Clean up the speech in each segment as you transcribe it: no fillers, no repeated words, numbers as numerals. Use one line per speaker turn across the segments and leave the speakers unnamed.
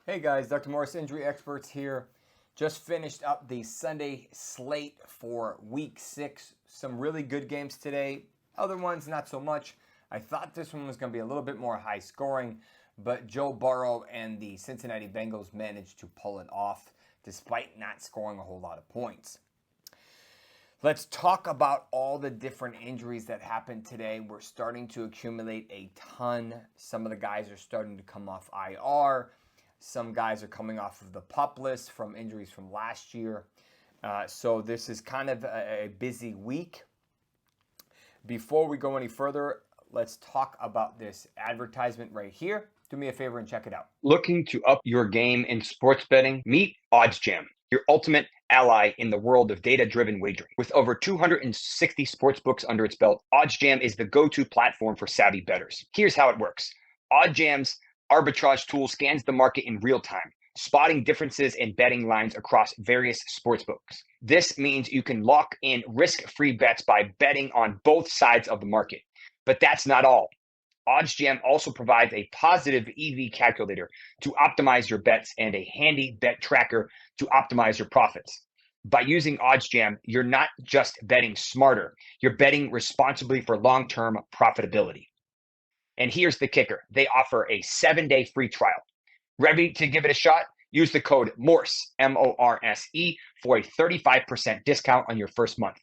Hey guys, Dr. Morse, Injury Experts here. Just finished up the Sunday slate for Week 6. Some really good games today. Other ones, not so much. I thought this one was going to be a little bit more high scoring, but Joe Burrow and the Cincinnati Bengals managed to pull it off despite not scoring a whole lot of points. Let's talk about all the different injuries that happened today. We're starting to accumulate a ton. Some of the guys are starting to come off IR. Some guys are coming off of the PUP list from injuries from last year. So this is kind of a busy week. Before we go any further, let's talk about this advertisement right here. Do me a favor and check it out.
Looking to up your game in sports betting? Meet OddsJam, your ultimate ally in the world of data-driven wagering. With over 260 sportsbooks under its belt, OddsJam is the go-to platform for savvy bettors. Here's how it works. OddsJam's arbitrage tool scans the market in real time, spotting differences in betting lines across various sportsbooks. This means you can lock in risk-free bets by betting on both sides of the market. But that's not all. OddsJam also provides a positive EV calculator to optimize your bets and a handy bet tracker to optimize your profits. By using OddsJam, you're not just betting smarter, you're betting responsibly for long-term profitability. And here's the kicker. They offer a 7-day free trial. Ready to give it a shot? Use the code MORSE, M-O-R-S-E, for a 35% discount on your first month.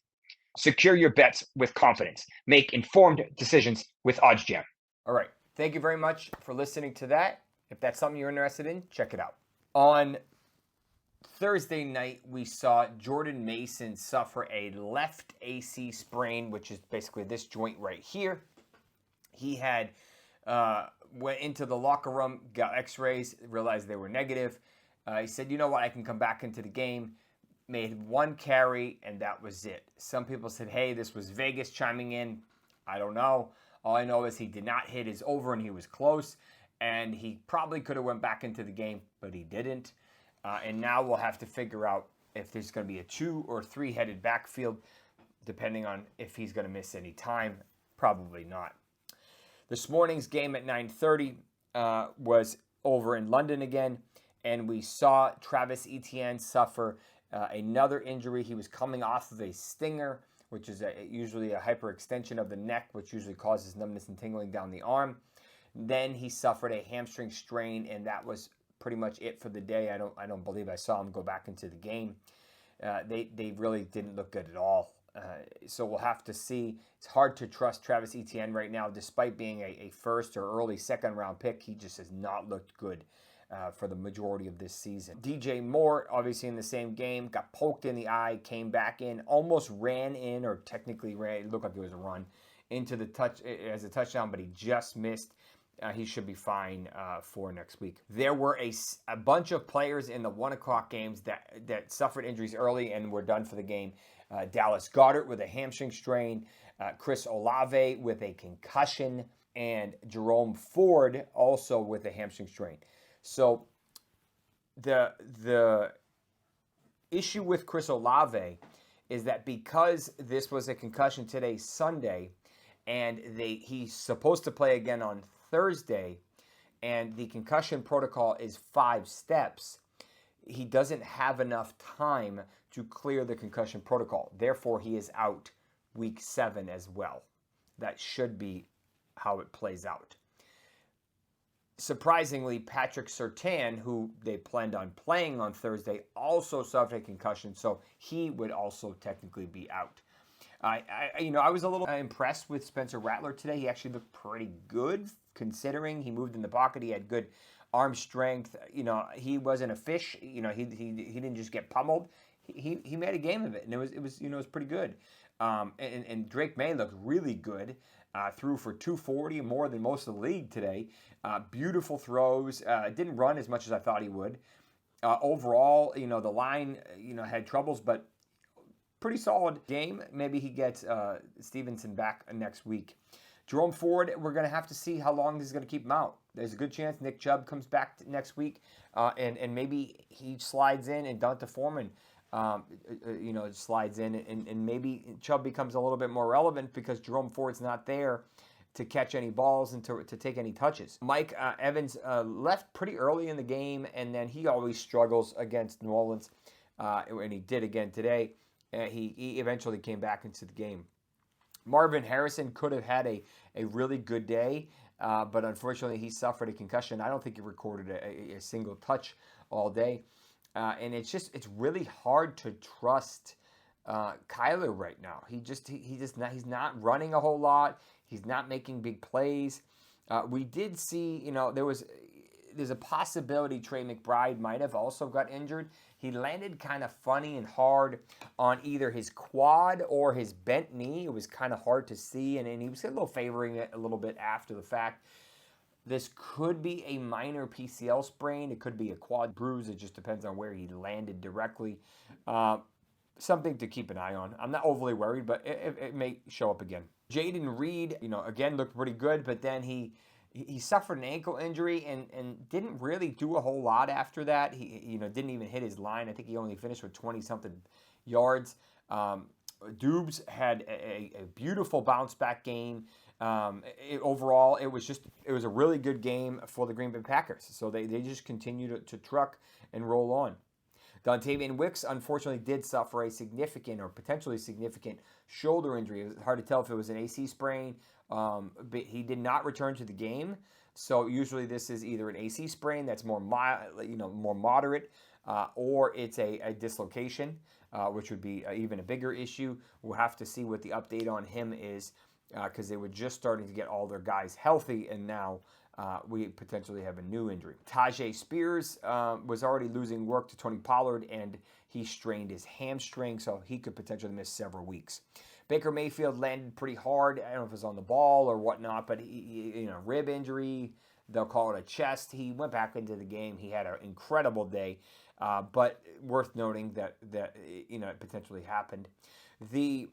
Secure your bets with confidence. Make informed decisions with OddsJam.
All right. Thank you very much for listening to that. If that's something you're interested in, check it out. On Thursday night, we saw Jordan Mason suffer a left AC sprain, which is basically this joint right here. He had went into the locker room, got x-rays, realized they were negative. He said, you know what, I can come back into the game. Made one carry, and that was it. Some people said, hey, this was Vegas chiming in. I don't know. All I know is he did not hit his over, and he was close. And he probably could have went back into the game, but he didn't. And now we'll have to figure out if there's going to be a 2 or 3-headed backfield, depending on if he's going to miss any time. Probably not. This morning's game at 9:30 was over in London again, and we saw Travis Etienne suffer another injury. He was coming off of a stinger, which is usually a hyperextension of the neck, which usually causes numbness and tingling down the arm. Then he suffered a hamstring strain, and that was pretty much it for the day. I don't believe I saw him go back into the game. They really didn't look good at all. So we'll have to see. It's hard to trust Travis Etienne right now, despite being a first or early second-round pick. He just has not looked good for the majority of this season. DJ Moore, obviously in the same game, got poked in the eye, came back in, almost ran in, or technically ran. It looked like it was a run into the touch as a touchdown, but he just missed. He should be fine for next week. There were a bunch of players in the 1 o'clock games that suffered injuries early and were done for the game. Dallas Goedert with a hamstring strain, Chris Olave with a concussion, and Jerome Ford also with a hamstring strain. So the issue with Chris Olave is that because this was a concussion today, Sunday, and he's supposed to play again on Thursday, and the concussion protocol is 5 steps, he doesn't have enough time to clear the concussion protocol. Therefore, he is out week 7 as well. That should be how it plays out. Surprisingly, Patrick Surtain, who they planned on playing on Thursday, also suffered a concussion, so he would also technically be out. I was a little impressed with Spencer Rattler today. He actually looked pretty good, considering he moved in the pocket. He had good arm strength. He wasn't a fish. He didn't just get pummeled. He made a game of it, and it was pretty good. And Drake May looked really good. Threw for 240, more than most of the league today. Beautiful throws. Didn't run as much as I thought he would. Overall, the line, had troubles, but pretty solid game. Maybe he gets Stevenson back next week. Jerome Ford, we're going to have to see how long this is going to keep him out. There's a good chance Nick Chubb comes back next week, and maybe he slides in, and Donta Foreman slides in, and maybe Chubb becomes a little bit more relevant because Jerome Ford's not there to catch any balls and to take any touches. Mike Evans left pretty early in the game, and then he always struggles against New Orleans, and he did again today. He eventually came back into the game. Marvin Harrison could have had a really good day, but unfortunately he suffered a concussion. I don't think he recorded a single touch all day. And it's really hard to trust Kyler right now. He's not running a whole lot. He's not making big plays. We did see, there's a possibility Trey McBride might have also got injured. He landed kind of funny and hard on either his quad or his bent knee. It was kind of hard to see, and he was a little favoring it a little bit after the fact. This could be a minor PCL sprain. It could be a quad bruise. It just depends on where he landed directly. Something to keep an eye on. I'm not overly worried, but it may show up again. Jayden Reed, again looked pretty good, but then he suffered an ankle injury and didn't really do a whole lot after that. He didn't even hit his line. I think he only finished with 20-something yards. Dubes had a beautiful bounce back game. Overall, it was a really good game for the Green Bay Packers. So they just continue to truck and roll on. Dontayvion Wicks, unfortunately, did suffer a significant or potentially significant shoulder injury. It was hard to tell if it was an AC sprain, but he did not return to the game. So usually this is either an AC sprain that's more moderate, or it's a dislocation, which would be even a bigger issue. We'll have to see what the update on him is, because they were just starting to get all their guys healthy, and now we potentially have a new injury. Tyjae Spears was already losing work to Tony Pollard, and he strained his hamstring, so he could potentially miss several weeks. Baker Mayfield landed pretty hard. I don't know if it was on the ball or whatnot, but he rib injury. They'll call it a chest. He went back into the game. He had an incredible day, but worth noting that it potentially happened. The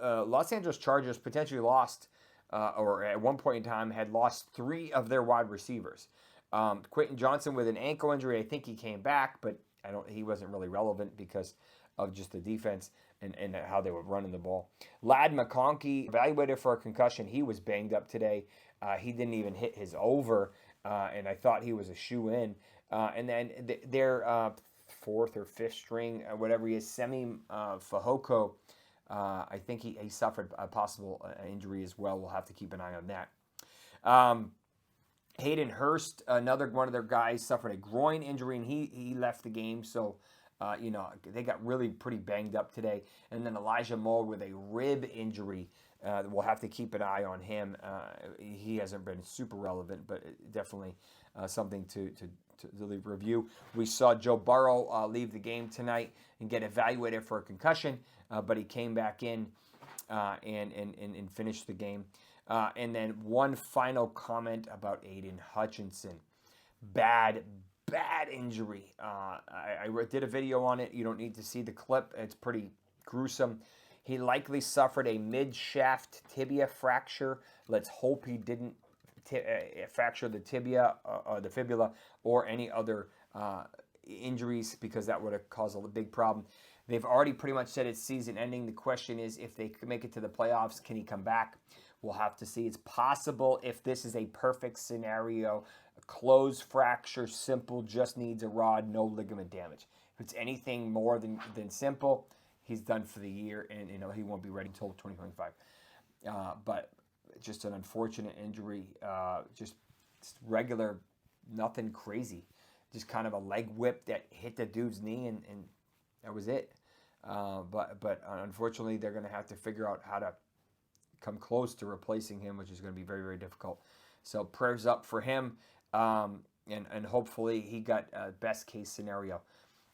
Los Angeles Chargers potentially lost, or at one point in time had lost 3 of their wide receivers. Quentin Johnston with an ankle injury. I think he came back, but he wasn't really relevant because of just the defense and how they were running the ball. Lad McConkey, evaluated for a concussion. He was banged up today. He didn't even hit his over, and I thought he was a shoe-in. And then their 4th or 5th string, whatever he is, Semi Fehoko, I think he suffered a possible injury as well. We'll have to keep an eye on that. Hayden Hurst, another one of their guys, suffered a groin injury, and he left the game. So, they got really pretty banged up today. And then Elijah Moore with a rib injury. We'll have to keep an eye on him. He hasn't been super relevant, but definitely something to review. We saw Joe Burrow leave the game tonight and get evaluated for a concussion, but he came back in and finished the game. And then one final comment about Aidan Hutchinson. Bad injury. I did a video on it. You don't need to see the clip. It's pretty gruesome. He likely suffered a mid-shaft tibia fracture. Let's hope he didn't fracture the tibia or the fibula or any other injuries, because that would have caused a big problem. They've already pretty much said it's season ending. The question is, if they can make it to the playoffs, can he come back? We'll have to see. It's possible if this is a perfect scenario. A closed fracture, simple, just needs a rod, no ligament damage. If it's anything more than simple, he's done for the year, and he won't be ready until 2025. But just an unfortunate injury, just regular, nothing crazy. Just kind of a leg whip that hit the dude's knee, and that was it. But unfortunately, they're going to have to figure out how to come close to replacing him, which is going to be very, very difficult. So prayers up for him, and hopefully he got a best case scenario.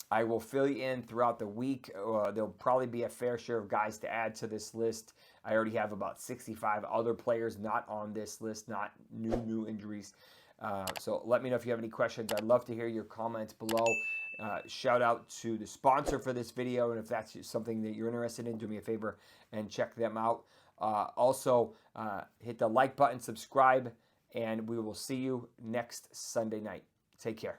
I will fill you in throughout the week. There'll probably be a fair share of guys to add to this list. I already have about 65 other players not on this list, not new injuries. So let me know if you have any questions. I'd love to hear your comments below. Shout out to the sponsor for this video, and if that's something that you're interested in, do me a favor and check them out. Also, hit the like button, subscribe, and we will see you next Sunday night. Take care.